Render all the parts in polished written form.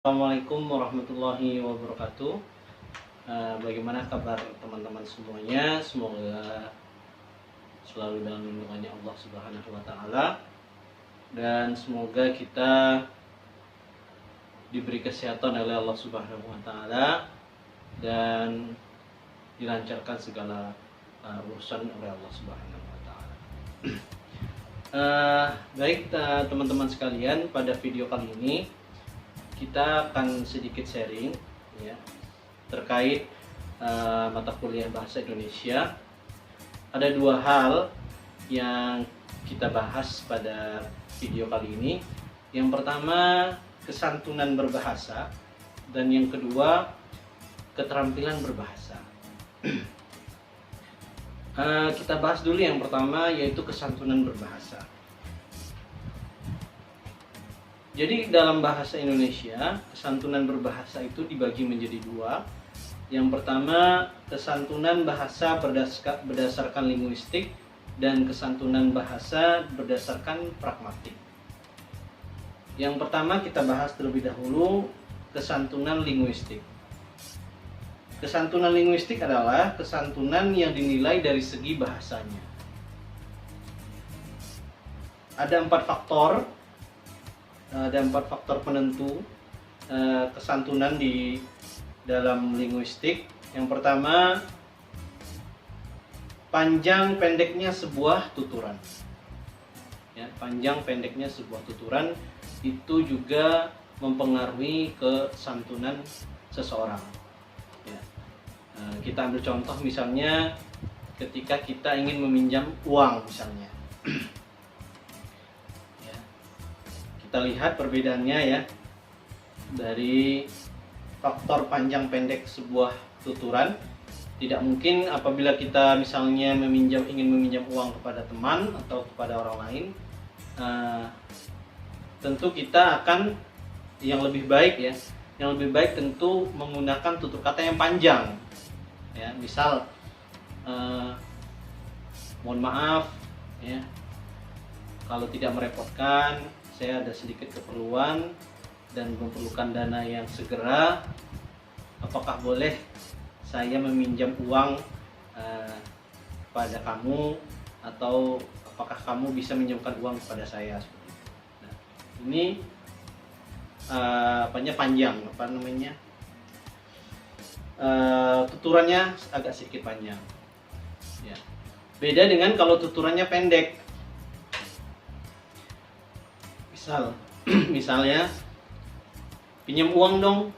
Assalamualaikum warahmatullahi wabarakatuh. Bagaimana kabar teman-teman semuanya? Semoga selalu dalam lindungannya Allah Subhanahu wa taala, dan semoga kita diberi kesehatan oleh Allah Subhanahu wa taala dan dilancarkan segala urusan oleh Allah Subhanahu wa taala. Baik teman-teman sekalian, pada video kali ini kita akan sedikit sharing ya, terkait mata kuliah bahasa Indonesia. Ada dua hal yang kita bahas pada video kali ini. Yang pertama, kesantunan berbahasa, dan yang kedua, keterampilan berbahasa. Kita bahas dulu yang pertama, yaitu kesantunan berbahasa. Jadi dalam bahasa Indonesia, kesantunan berbahasa itu dibagi menjadi dua. Yang pertama, kesantunan bahasa berdasarkan linguistik, dan kesantunan bahasa berdasarkan pragmatik. Yang pertama kita bahas terlebih dahulu kesantunan linguistik. Kesantunan linguistik adalah kesantunan yang dinilai dari segi bahasanya. Ada empat faktor penentu kesantunan di dalam linguistik. Yang pertama, panjang pendeknya sebuah tuturan. Ya, panjang pendeknya sebuah tuturan itu juga mempengaruhi kesantunan seseorang. Ya. Kita ambil contoh misalnya ketika kita ingin meminjam uang misalnya. Kita lihat perbedaannya ya, dari faktor panjang pendek sebuah tuturan. Tidak mungkin apabila kita misalnya ingin meminjam uang kepada teman atau kepada orang lain, tentu kita akan yang lebih baik tentu menggunakan tutur kata yang panjang ya. Misal mohon maaf ya, kalau tidak merepotkan, saya ada sedikit keperluan dan memerlukan dana yang segera. Apakah boleh saya meminjam uang pada kamu, atau apakah kamu bisa minjamkan uang kepada saya? Nah, ini panjang, tuturannya agak sedikit panjang. Ya. Beda dengan kalau tuturannya pendek. Misalnya pinjam uang dong.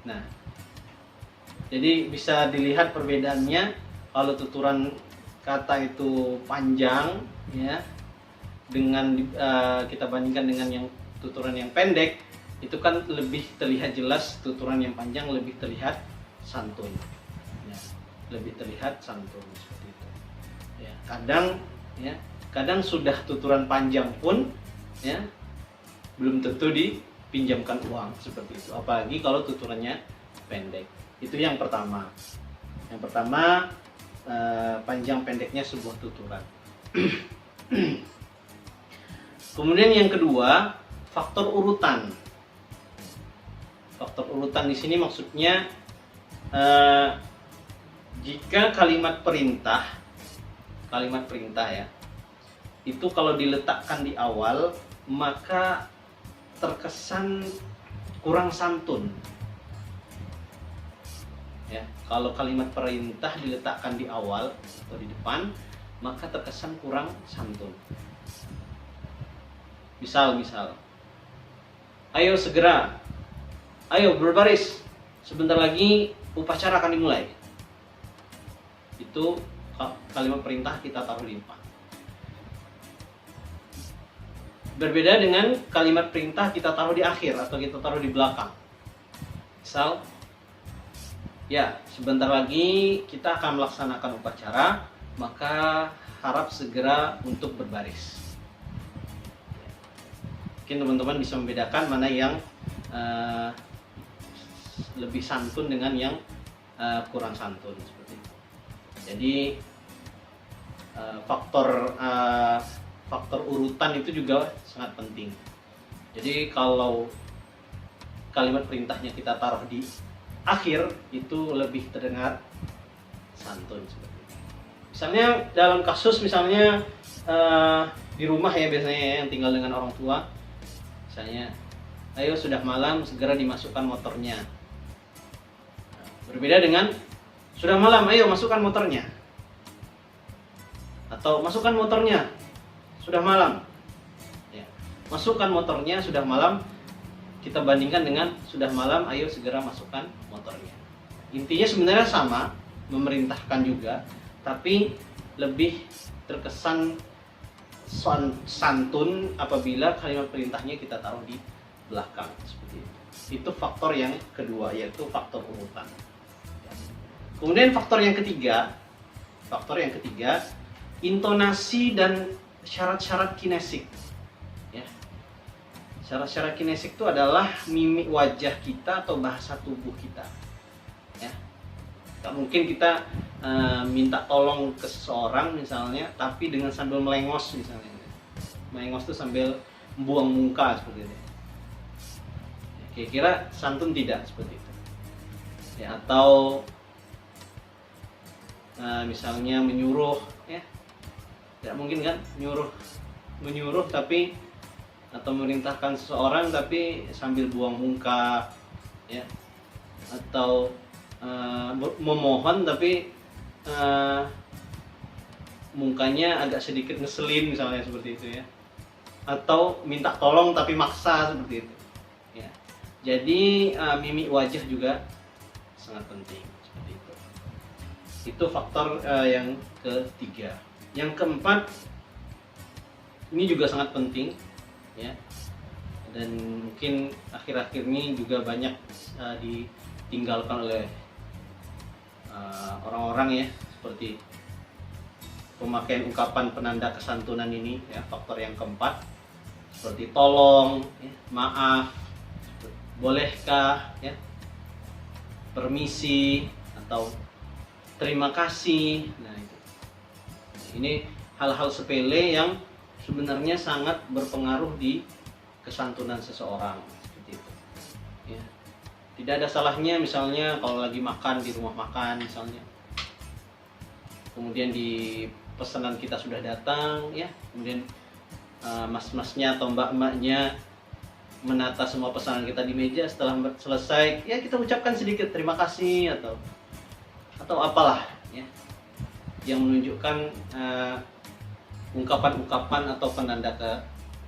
Nah, jadi bisa dilihat perbedaannya. Kalau tuturan kata itu panjang ya, dengan kita bandingkan dengan yang tuturan yang pendek, itu kan lebih terlihat jelas. Tuturan yang panjang lebih terlihat santun ya, lebih terlihat santun seperti itu ya. Kadang sudah tuturan panjang pun ya, belum tentu dipinjamkan uang seperti itu, apalagi kalau tuturannya pendek. Itu yang pertama. Yang pertama, panjang pendeknya sebuah tuturan. Kemudian yang kedua, faktor urutan. Faktor urutan di sini maksudnya jika kalimat perintah ya, itu kalau diletakkan di awal, maka terkesan kurang santun ya. Kalau kalimat perintah diletakkan di awal atau di depan, maka terkesan kurang santun. Misal, ayo segera, ayo berbaris, sebentar lagi upacara akan dimulai. Itu kalimat perintah kita taruh di depan. Berbeda dengan kalimat perintah kita taruh di akhir atau kita taruh di belakang. Misal, ya sebentar lagi kita akan melaksanakan upacara, maka harap segera untuk berbaris. Mungkin teman-teman bisa membedakan mana yang lebih santun dengan yang kurang santun seperti itu. Jadi faktor urutan itu juga sangat penting. Jadi kalau kalimat perintahnya kita taruh di akhir, itu lebih terdengar santun seperti itu. Misalnya dalam kasus misalnya di rumah ya biasanya ya, yang tinggal dengan orang tua, misalnya, ayo sudah malam, segera dimasukkan motornya. Berbeda dengan sudah malam, ayo masukkan motornya. Atau masukkan motornya, sudah malam. Ya. Masukkan motornya, sudah malam. Kita bandingkan dengan sudah malam, ayo segera masukkan motornya. Intinya sebenarnya sama, memerintahkan juga, tapi lebih terkesan santun apabila kalimat perintahnya kita taruh di belakang seperti itu. Itu faktor yang kedua, yaitu faktor urutan. Kemudian faktor yang ketiga, intonasi dan syarat-syarat kinesik. Ya. Syarat-syarat kinesik itu adalah mimik wajah kita atau bahasa tubuh kita. Ya. Tak mungkin kita minta tolong ke seseorang misalnya, tapi dengan sambil melengos misalnya. Melengos itu sambil buang muka seperti itu. Kira-kira santun tidak seperti itu. Ya, atau misalnya menyuruh, ya, tidak mungkin kan menyuruh tapi atau memerintahkan seseorang tapi sambil buang muka, ya, atau memohon tapi mukanya agak sedikit ngeselin misalnya seperti itu ya, atau minta tolong tapi maksa seperti itu ya. Jadi mimik wajah juga sangat penting seperti itu. Itu faktor yang ketiga. Yang keempat, ini juga sangat penting ya, dan mungkin akhir-akhir ini juga banyak ditinggalkan oleh orang-orang ya, seperti pemakaian ungkapan penanda kesantunan ini ya. Faktor yang keempat seperti tolong, ya, maaf, bolehkah, ya, permisi, atau terima kasih. Nah, ini hal-hal sepele yang sebenarnya sangat berpengaruh di kesantunan seseorang seperti itu ya. Tidak ada salahnya misalnya kalau lagi makan di rumah makan misalnya, kemudian di pesanan kita sudah datang ya, kemudian mas-masnya atau mbak-mbaknya menata semua pesanan kita di meja. Setelah selesai ya kita ucapkan sedikit terima kasih atau apalah ya, yang menunjukkan ungkapan-ungkapan atau penanda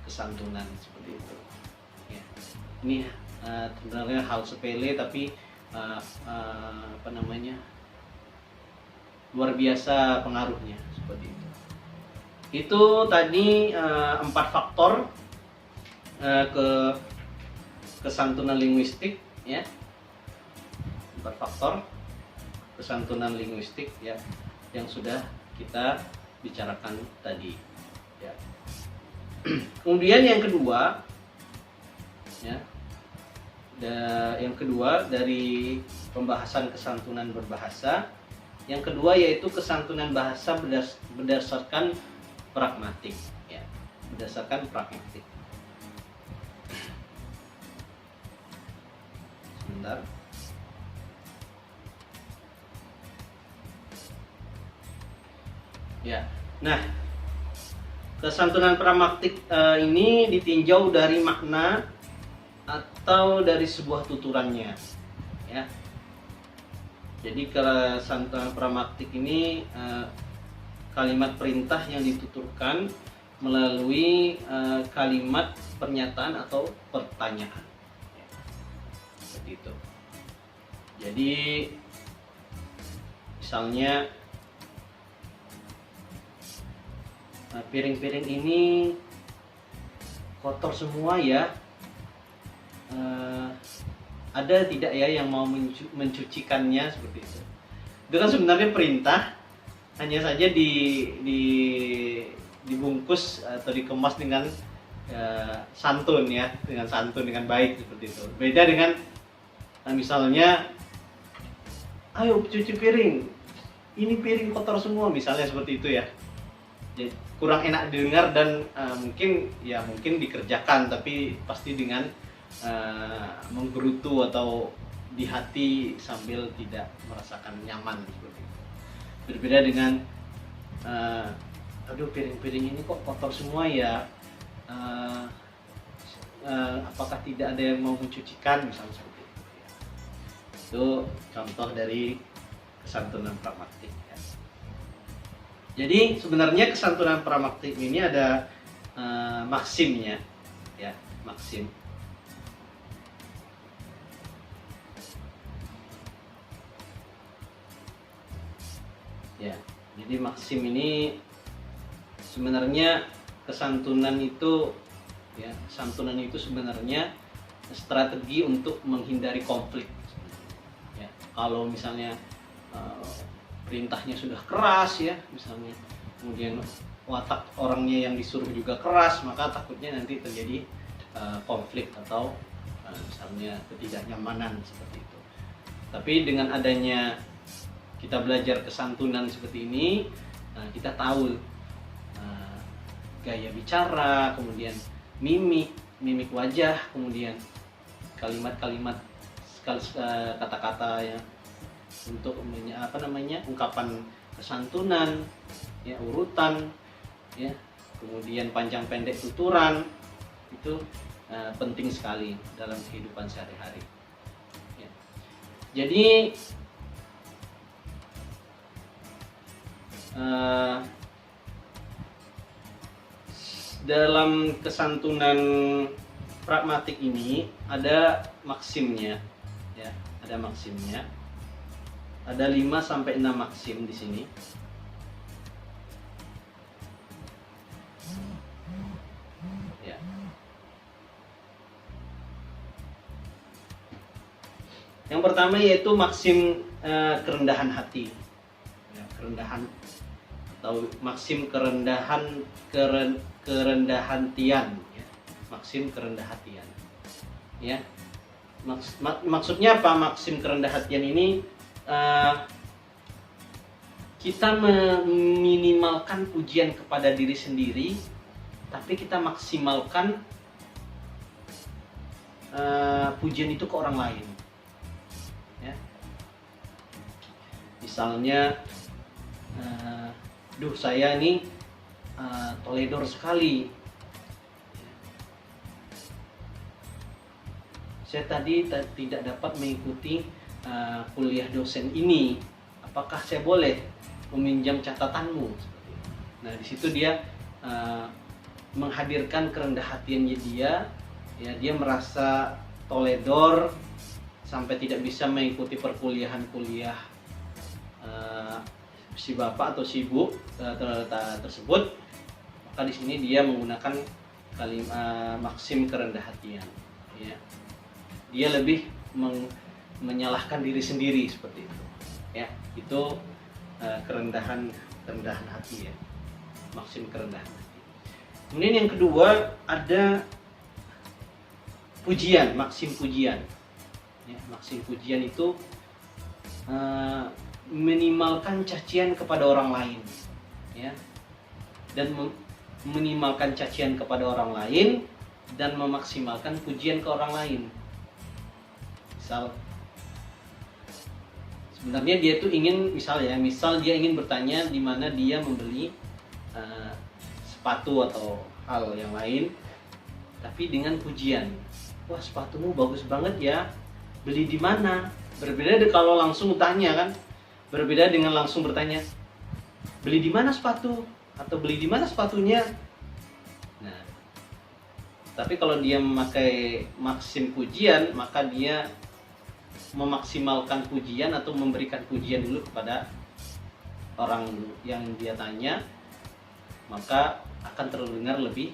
kesantunan seperti itu ya. Ini sebenarnya hal sepele tapi luar biasa pengaruhnya seperti itu. Itu tadi 4 faktor kesantunan linguistik ya. 4 faktor kesantunan linguistik ya yang sudah kita bicarakan tadi ya. Kemudian yang kedua ya, yang kedua dari pembahasan kesantunan berbahasa, yang kedua yaitu kesantunan bahasa berdasarkan pragmatik ya, berdasarkan pragmatik. Sebentar. Ya, nah kesantunan pragmatik ini ditinjau dari makna atau dari sebuah tuturannya, ya. Jadi kesantunan pragmatik ini kalimat perintah yang dituturkan melalui kalimat pernyataan atau pertanyaan, ya. Seperti itu. Jadi misalnya piring-piring ini kotor semua ya, ada tidak ya yang mau mencucikannya, seperti itu. Itu kan sebenarnya perintah, hanya saja dibungkus atau dikemas dengan santun ya, dengan baik seperti itu. Beda dengan misalnya ayo cuci piring, ini piring kotor semua misalnya seperti itu ya. Jadi kurang enak didengar dan mungkin dikerjakan, tapi pasti dengan menggerutu atau di hati sambil tidak merasakan nyaman seperti itu. Berbeda dengan aduh, piring-piring ini kok kotor semua ya, apakah tidak ada yang mau mencucikan, misalnya seperti itu ya. Itu contoh dari kesantunan pragmatik ya. Jadi sebenarnya kesantunan pragmatik ini ada maksimnya ya, maksim. Ya, jadi maksim ini sebenarnya kesantunan itu ya, santunan itu sebenarnya strategi untuk menghindari konflik. Ya, kalau misalnya perintahnya sudah keras ya, misalnya kemudian watak orangnya yang disuruh juga keras, maka takutnya nanti terjadi konflik atau misalnya ketidaknyamanan seperti itu. Tapi dengan adanya kita belajar kesantunan seperti ini, kita tahu gaya bicara, kemudian mimik wajah, kemudian kalimat-kalimat, kata-kata ya untuk ungkapan kesantunan ya, urutan ya, kemudian panjang pendek tuturan, itu penting sekali dalam kehidupan sehari-hari ya. Jadi dalam kesantunan pragmatik ini ada maksimnya ya, ada maksimnya. Ada 5 sampai 6 maksim di sini. Ya. Yang pertama yaitu maksim kerendahan hati. Ya, kerendahan atau maksim kerendahan tian ya. Maksim kerendahan hatian ya. Maksudnya apa maksim kerendahan hatian ini? Kita meminimalkan pujian kepada diri sendiri, tapi kita maksimalkan pujian itu ke orang lain ya. Misalnya duh, saya nih toledor sekali. Saya tadi tidak dapat mengikuti kuliah dosen ini. Apakah saya boleh meminjam catatanmu? Nah, di situ dia menghadirkan kerendah hatiannya dia. Ya, dia merasa toledor sampai tidak bisa mengikuti perkuliahan-kuliah si bapak atau si ibu tersebut, maka di sini dia menggunakan kalimat maksim kerendah hatian ya. Dia lebih menyalahkan diri sendiri seperti itu ya. Itu kerendahan hati ya, maksim kerendahan hati. Kemudian yang kedua ada pujian, maksim pujian ya. Maksim pujian itu minimalkan cacian kepada orang lain ya, dan minimalkan cacian kepada orang lain dan memaksimalkan pujian ke orang lain. Sebenarnya dia tuh ingin, misal dia ingin bertanya di mana dia membeli sepatu atau hal yang lain, tapi dengan pujian. Wah, sepatumu bagus banget ya, beli di mana? Berbeda kalau langsung tanya kan, berbeda dengan langsung bertanya, beli di mana sepatu atau beli di mana sepatunya. Nah, tapi kalau dia memakai maksim pujian, maka dia memaksimalkan pujian atau memberikan pujian dulu kepada orang yang dia tanya, maka akan terdengar lebih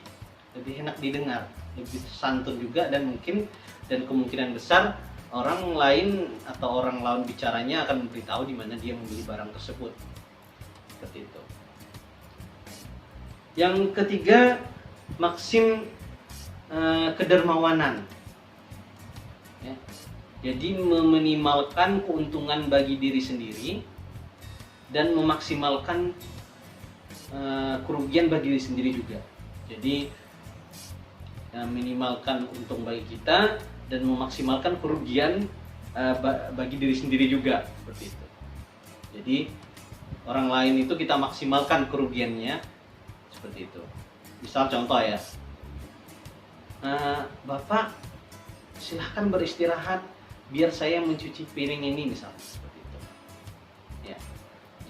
enak didengar, lebih santun juga, dan kemungkinan besar orang lain atau orang lawan bicaranya akan memberitahu di mana dia membeli barang tersebut. Seperti itu. Yang ketiga, maksim kedermawanan. Ya. Jadi meminimalkan keuntungan bagi diri sendiri dan memaksimalkan kerugian bagi diri sendiri juga. Jadi minimalkan untung bagi kita dan memaksimalkan kerugian bagi diri sendiri juga, seperti itu. Jadi orang lain itu kita maksimalkan kerugiannya, seperti itu. Misal contoh ya, Bapak silahkan beristirahat biar saya mencuci piring ini, misalnya seperti itu ya.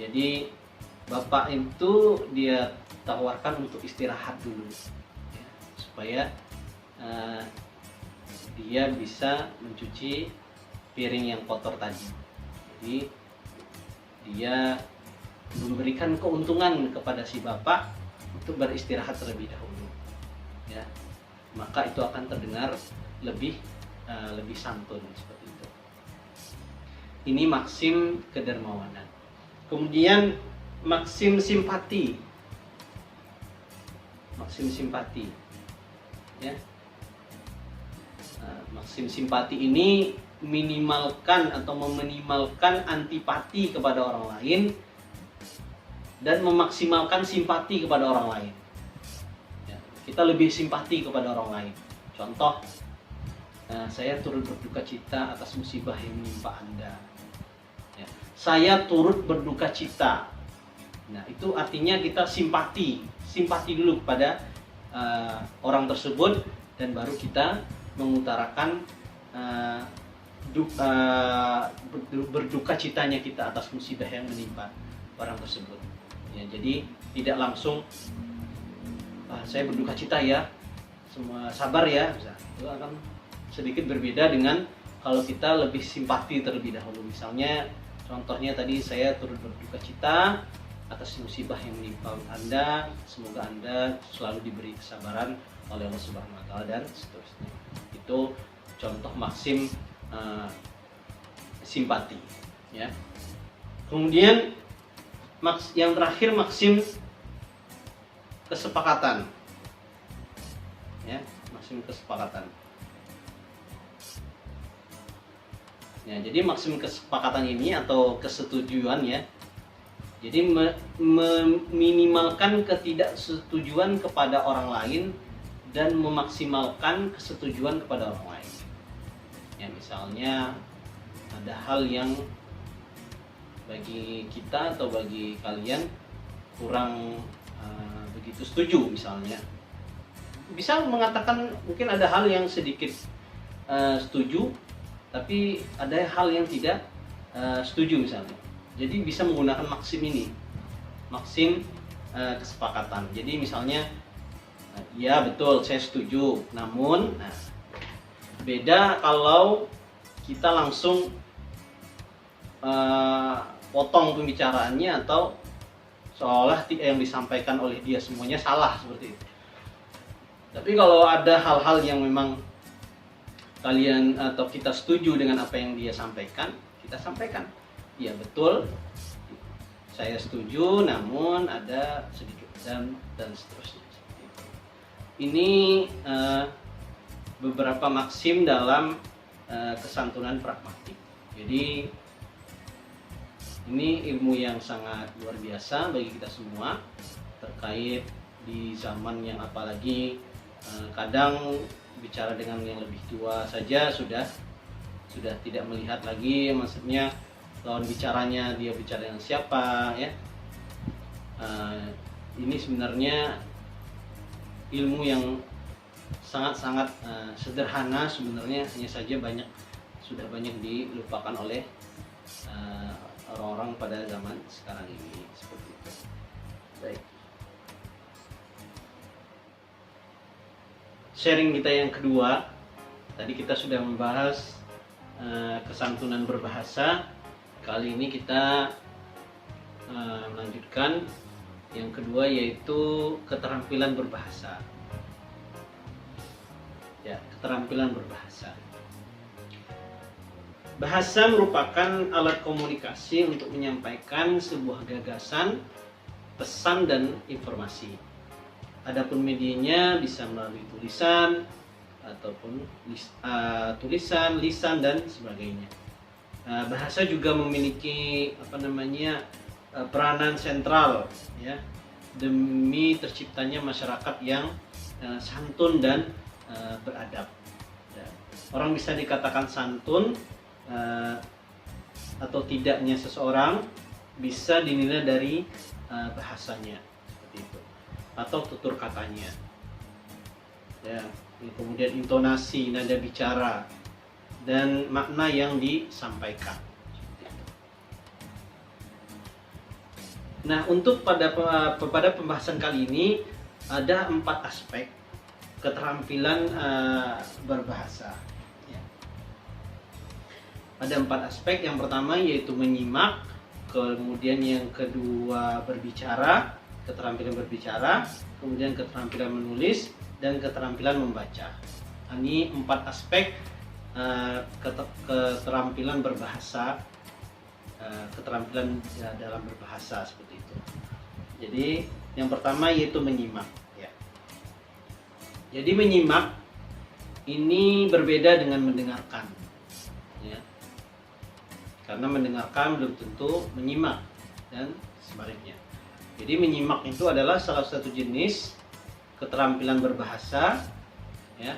Jadi Bapak itu dia tawarkan untuk istirahat dulu ya, supaya dia bisa mencuci piring yang kotor tadi. Jadi dia memberikan keuntungan kepada si bapak untuk beristirahat terlebih dahulu ya, maka itu akan terdengar lebih santun, seperti itu. Ini maksim kedermawanan. Kemudian maksim simpati. Maksim simpati ya. Maksim simpati ini minimalkan atau meminimalkan antipati kepada orang lain dan memaksimalkan simpati kepada orang lain ya, kita lebih simpati kepada orang lain. Contoh, saya turut berduka cita atas musibah yang menimpa Anda ya. Saya turut berduka cita. Nah, itu artinya kita simpati dulu kepada orang tersebut, dan baru kita mengutarakan berduka citanya kita atas musibah yang menimpa orang tersebut ya. Jadi tidak langsung saya berduka cita ya, semua sabar ya, itu akan sedikit berbeda dengan kalau kita lebih simpati terlebih dahulu. Misalnya contohnya tadi, saya turut berduka cita atas musibah yang menimpa Anda, semoga Anda selalu diberi kesabaran oleh Allah Subhanahu wa taala, dan seterusnya. Itu contoh maksim simpati ya. Kemudian yang terakhir maksim kesepakatan ya, maksim kesepakatan ya. Jadi maksim kesepakatan ini atau kesetujuan ya, jadi meminimalkan ketidaksetujuan kepada orang lain dan memaksimalkan kesetujuan kepada orang lain ya. Misalnya ada hal yang bagi kita atau bagi kalian kurang begitu setuju, misalnya bisa mengatakan mungkin ada hal yang sedikit setuju, tapi ada hal yang tidak setuju misalnya. Jadi bisa menggunakan maksim ini, maksim kesepakatan. Jadi misalnya ya betul saya setuju, namun beda kalau kita langsung potong pembicaraannya atau seolah yang disampaikan oleh dia semuanya salah, seperti itu. Tapi kalau ada hal-hal yang memang kalian atau kita setuju dengan apa yang dia sampaikan, kita sampaikan, ya betul, saya setuju, namun ada sedikit dan seterusnya. Ini beberapa maksim dalam kesantunan pragmatik. Jadi ini ilmu yang sangat luar biasa bagi kita semua, terkait di zaman yang apalagi kadang bicara dengan yang lebih tua saja sudah tidak melihat lagi, maksudnya lawan bicaranya dia bicara dengan siapa ya. Ini sebenarnya ilmu yang sangat-sangat sederhana sebenarnya, hanya saja sudah banyak dilupakan oleh orang-orang pada zaman sekarang ini, seperti itu. Baik. Sharing kita yang kedua, tadi kita sudah membahas kesantunan berbahasa. Kali ini kita melanjutkan yang kedua, yaitu keterampilan berbahasa. Ya, keterampilan berbahasa. Bahasa merupakan alat komunikasi untuk menyampaikan sebuah gagasan, pesan, dan informasi. Adapun medianya bisa melalui tulisan ataupun tulisan, lisan, dan sebagainya. Bahasa juga memiliki peranan sentral ya, demi terciptanya masyarakat yang santun dan beradab. Ya. Orang bisa dikatakan santun atau tidaknya seseorang bisa dinilai dari bahasanya seperti itu, atau tutur katanya. Ya, kemudian intonasi, nada bicara, dan makna yang disampaikan. Nah, untuk pada pembahasan kali ini ada 4 aspek keterampilan berbahasa. Ya. Ada 4 aspek. Yang pertama yaitu menyimak, kemudian yang kedua berbicara, keterampilan berbicara, kemudian keterampilan menulis, dan keterampilan membaca. Ini 4 aspek keterampilan berbahasa, keterampilan dalam berbahasa seperti itu. Jadi yang pertama yaitu menyimak. Ya. Jadi menyimak ini berbeda dengan mendengarkan. Ya. Karena mendengarkan belum tentu menyimak dan sebaliknya. Jadi menyimak itu adalah salah satu jenis keterampilan berbahasa, ya.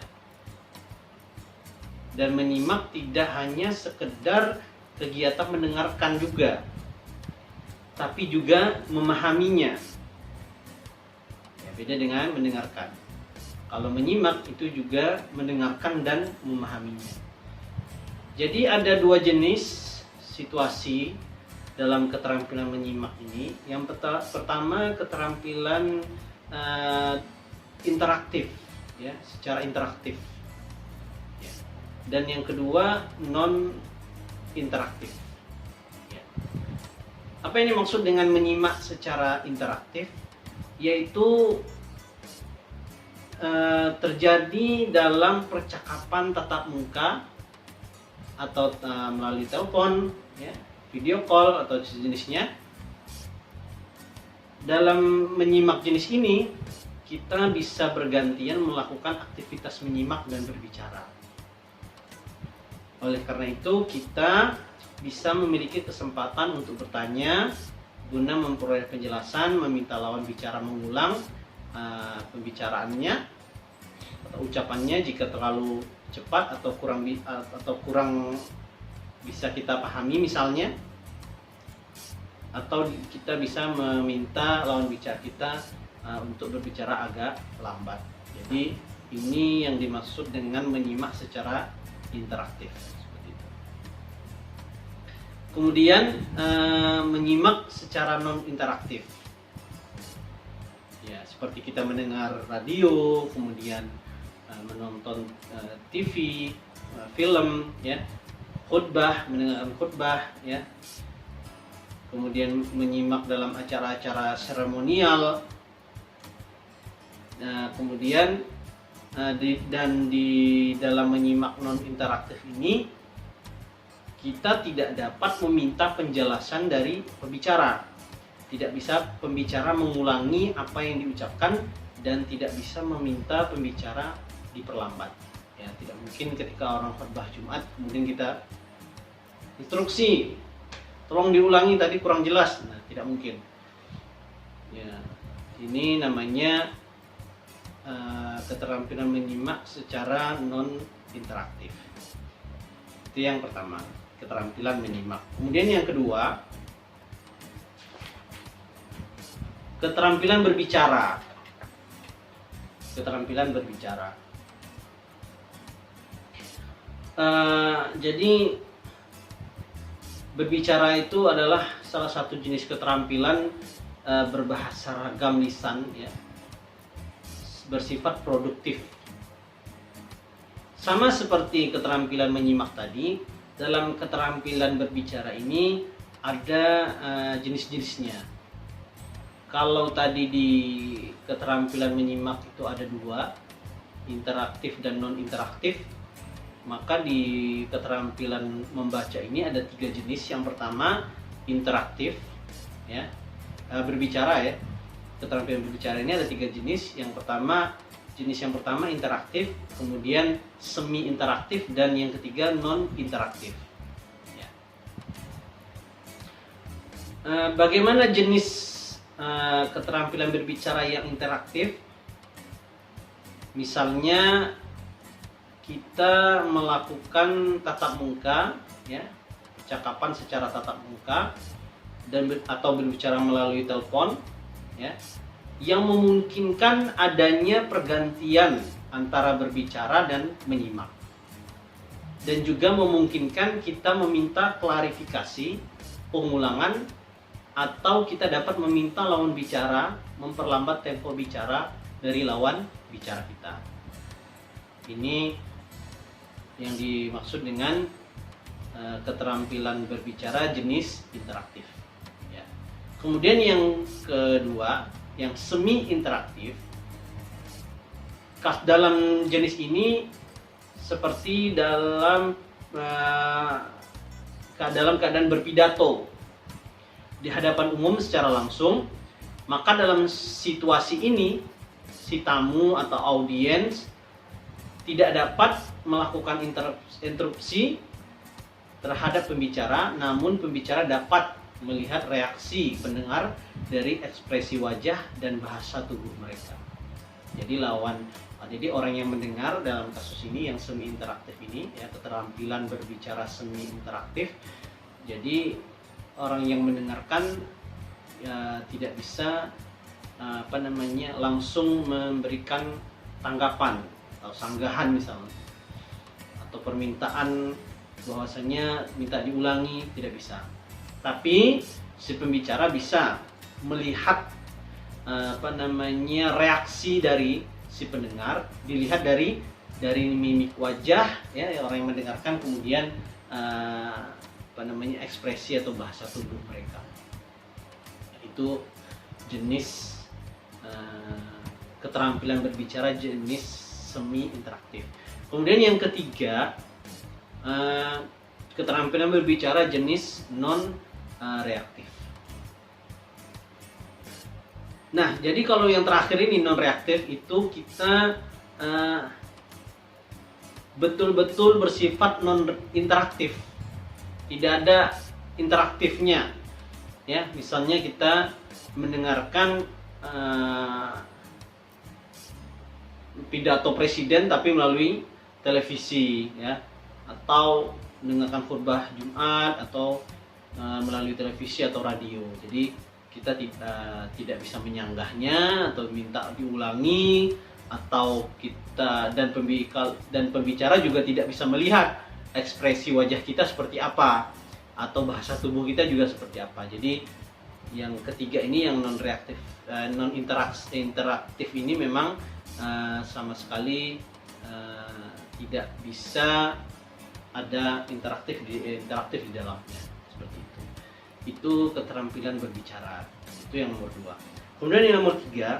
Dan menyimak tidak hanya sekedar kegiatan mendengarkan juga, tapi juga memahaminya. Ya, beda dengan mendengarkan. Kalau menyimak itu juga mendengarkan dan memahaminya. Jadi ada 2 jenis situasi dalam keterampilan menyimak ini. Yang pertama keterampilan interaktif, ya, secara interaktif. Ya. Dan yang kedua non interaktif. Ya. Apa yang dimaksud dengan menyimak secara interaktif? Yaitu terjadi dalam percakapan tatap muka atau melalui telepon, ya, video call atau sejenisnya. Dalam menyimak jenis ini, kita bisa bergantian melakukan aktivitas menyimak dan berbicara. Oleh karena itu, kita bisa memiliki kesempatan untuk bertanya guna memperoleh penjelasan, meminta lawan bicara mengulang pembicaraannya atau ucapannya jika terlalu cepat atau kurang bisa kita pahami misalnya, atau kita bisa meminta lawan bicara kita untuk berbicara agak lambat. Jadi ini yang dimaksud dengan menyimak secara interaktif seperti itu. Kemudian menyimak secara non interaktif. Ya, seperti kita mendengar radio, kemudian menonton TV, film, ya, khutbah, mendengarkan khutbah, ya. Kemudian menyimak dalam acara-acara seremonial. Kemudian di dalam menyimak non interaktif ini kita tidak dapat meminta penjelasan dari pembicara. Tidak bisa pembicara mengulangi apa yang diucapkan dan tidak bisa meminta pembicara diperlambat. Ya, tidak mungkin ketika orang khutbah Jumat kemudian kita instruksi, tolong diulangi tadi kurang jelas. Nah, tidak mungkin. Ya, ini namanya keterampilan menyimak secara non interaktif. Itu yang pertama, keterampilan menyimak. Kemudian yang kedua, keterampilan berbicara. Keterampilan berbicara. Jadi berbicara itu adalah salah satu jenis keterampilan berbahasa ragam lisan, ya, bersifat produktif. Sama seperti keterampilan menyimak tadi, dalam keterampilan berbicara ini ada jenis-jenisnya. Kalau tadi di keterampilan menyimak itu ada 2, interaktif dan non interaktif, maka di keterampilan membaca ini ada 3 jenis. Yang pertama interaktif, ya, berbicara, ya. Keterampilan berbicara ini ada 3 jenis. Jenis yang pertama interaktif, kemudian semi interaktif, dan yang ketiga non interaktif. Ya. Bagaimana jenis keterampilan berbicara yang interaktif? Misalnya kita melakukan tatap muka, ya, percakapan secara tatap muka atau berbicara melalui telepon, ya, yang memungkinkan adanya pergantian antara berbicara dan menyimak, dan juga memungkinkan kita meminta klarifikasi, pengulangan, atau kita dapat meminta lawan bicara memperlambat tempo bicara dari lawan bicara kita. Ini yang dimaksud dengan keterampilan berbicara jenis interaktif, ya. Kemudian yang kedua, yang semi interaktif. Dalam jenis ini seperti dalam keadaan berpidato di hadapan umum secara langsung, maka dalam situasi ini si tamu atau audiens tidak dapat melakukan interupsi terhadap pembicara, namun pembicara dapat melihat reaksi pendengar dari ekspresi wajah dan bahasa tubuh mereka. Jadi orang yang mendengar dalam kasus ini yang semi interaktif ini, ya, keterampilan berbicara semi interaktif. Jadi orang yang mendengarkan ya tidak bisa langsung memberikan tanggapan atau sanggahan misalnya, atau permintaan bahwasanya minta diulangi, tidak bisa. Tapi si pembicara bisa melihat reaksi dari si pendengar, dilihat dari mimik wajah, ya, orang yang mendengarkan, kemudian ekspresi atau bahasa tubuh mereka. Itu jenis keterampilan berbicara jenis semi interaktif. Kemudian yang ketiga, keterampilan berbicara jenis non reaktif. Nah, jadi kalau yang terakhir ini non reaktif itu kita betul-betul bersifat non interaktif, tidak ada interaktifnya, ya. Misalnya kita mendengarkan pidato presiden tapi melalui televisi, ya, atau mendengarkan khutbah Jumat atau melalui televisi atau radio. Jadi kita tidak bisa menyanggahnya atau minta diulangi, atau kita dan pembicara juga tidak bisa melihat ekspresi wajah kita seperti apa atau bahasa tubuh kita juga seperti apa. Jadi yang ketiga ini yang non reaktif, non interaktif ini memang sama sekali tidak bisa ada interaktif di dalamnya, seperti itu. Itu keterampilan berbicara, itu yang nomor 2. Kemudian yang nomor 3,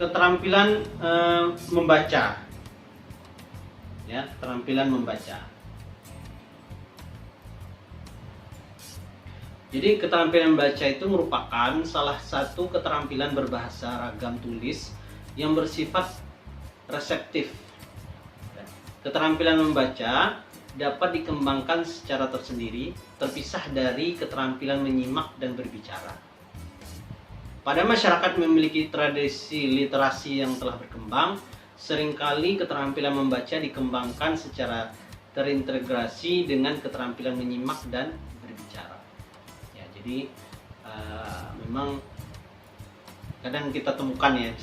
keterampilan membaca, ya, keterampilan membaca. Jadi keterampilan membaca itu merupakan salah satu keterampilan berbahasa ragam tulis yang bersifat reseptif. Keterampilan membaca dapat dikembangkan secara tersendiri, terpisah dari keterampilan menyimak dan berbicara. Pada masyarakat memiliki tradisi literasi yang telah berkembang, seringkali keterampilan membaca dikembangkan secara terintegrasi dengan keterampilan menyimak dan berbicara. Ya, jadi memang kadang kita temukan, ya,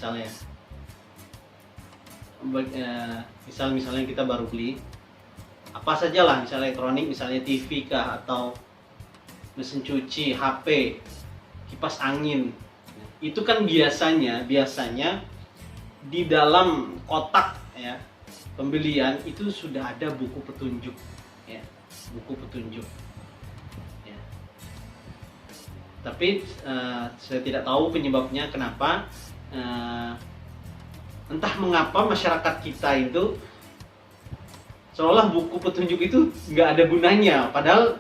misalnya kita baru beli apa saja lah, misalnya elektronik, misalnya TV kah, atau mesin cuci, HP, kipas angin. Itu kan biasanya di dalam kotak, ya, pembelian itu sudah ada buku petunjuk, ya, buku petunjuk, ya. Tapi saya tidak tahu penyebabnya kenapa, entah mengapa masyarakat kita itu seolah buku petunjuk itu nggak ada gunanya, padahal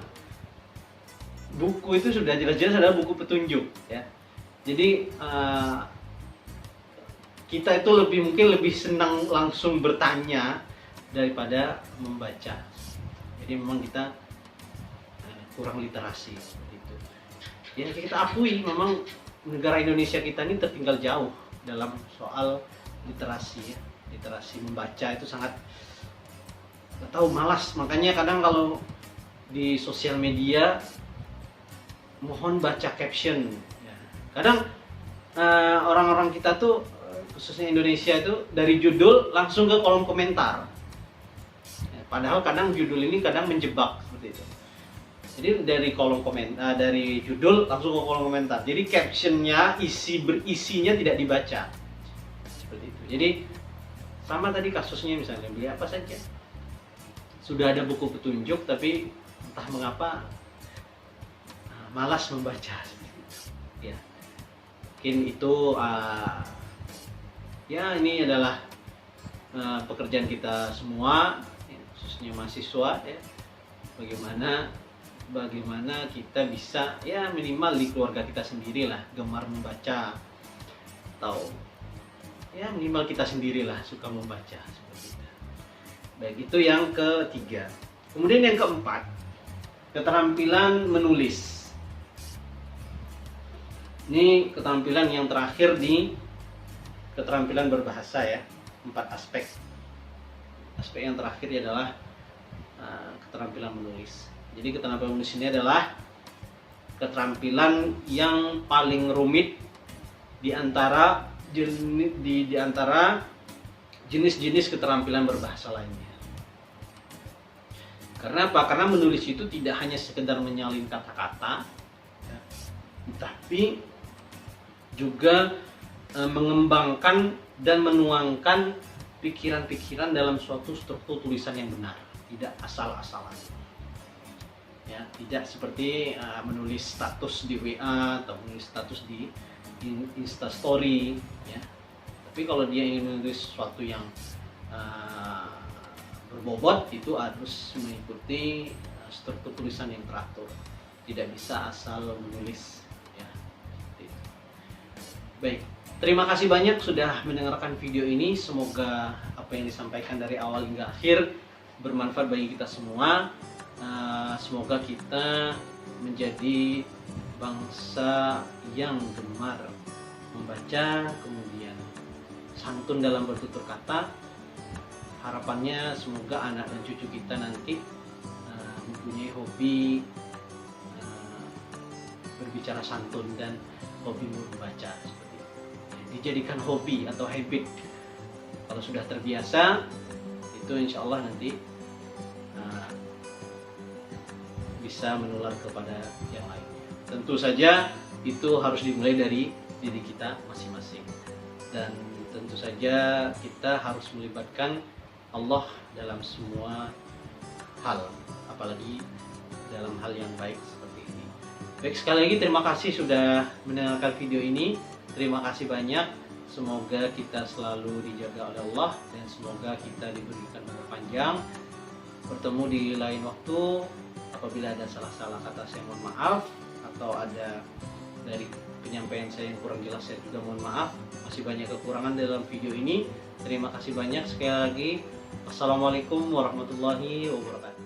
buku itu sudah jelas-jelas adalah buku petunjuk, ya. Jadi kita itu mungkin lebih senang langsung bertanya daripada membaca. Jadi memang kita kurang literasi, seperti itu. Ya, kita akui memang negara Indonesia kita ini tertinggal jauh dalam soal literasi ya. Literasi membaca itu sangat, nggak tahu, malas. Makanya kadang kalau di sosial media mohon baca caption ya. Kadang orang-orang kita tuh khususnya Indonesia itu dari judul langsung ke kolom komentar ya, padahal kadang judul ini kadang menjebak seperti itu. Jadi dari kolom komentar, dari judul langsung ke kolom komentar. Jadi captionnya, berisinya tidak dibaca seperti itu. Jadi sama tadi kasusnya, misalnya beli apa saja sudah ada buku petunjuk, tapi entah mengapa malas membaca seperti itu. Ya, mungkin itu ya ini adalah pekerjaan kita semua, ya, khususnya mahasiswa ya. Bagaimana kita bisa ya minimal di keluarga kita sendiri lah gemar membaca, atau ya minimal kita sendirilah suka membaca seperti itu. Baik, itu yang ketiga. Kemudian yang keempat, keterampilan menulis. Ini keterampilan yang terakhir di keterampilan berbahasa ya, 4 aspek. Aspek yang terakhir adalah keterampilan menulis. Jadi keterampilan menulis ini adalah keterampilan yang paling rumit di antara jenis-jenis keterampilan berbahasa lainnya. Karena apa? Karena menulis itu tidak hanya sekedar menyalin kata-kata, ya, tapi juga mengembangkan dan menuangkan pikiran-pikiran dalam suatu struktur tulisan yang benar, tidak asal-asalan. Ya, tidak seperti menulis status di WA atau menulis status di Instastory ya. Tapi kalau dia ingin menulis sesuatu yang berbobot, itu harus mengikuti struktur tulisan yang teratur, tidak bisa asal menulis ya. Baik, terima kasih banyak sudah mendengarkan video ini. Semoga apa yang disampaikan dari awal hingga akhir bermanfaat bagi kita semua. Semoga kita menjadi bangsa yang gemar membaca, kemudian santun dalam bertutur kata. Harapannya semoga anak dan cucu kita nanti mempunyai hobi berbicara santun dan hobi membaca seperti itu. Dijadikan hobi atau habit. Kalau sudah terbiasa, itu insya Allah nanti bisa menular kepada yang lainnya. Tentu saja itu harus dimulai dari diri kita masing-masing, dan tentu saja kita harus melibatkan Allah dalam semua hal, apalagi dalam hal yang baik seperti ini. Baik, sekali lagi terima kasih sudah mendengarkan video ini. Terima kasih banyak. Semoga kita selalu dijaga oleh Allah dan semoga kita diberikan umur panjang. Bertemu di lain waktu. Apabila ada salah-salah kata, saya mohon maaf, atau ada dari penyampaian saya yang kurang jelas, saya juga mohon maaf. Masih banyak kekurangan dalam video ini. Terima kasih banyak sekali lagi. Assalamualaikum warahmatullahi wabarakatuh.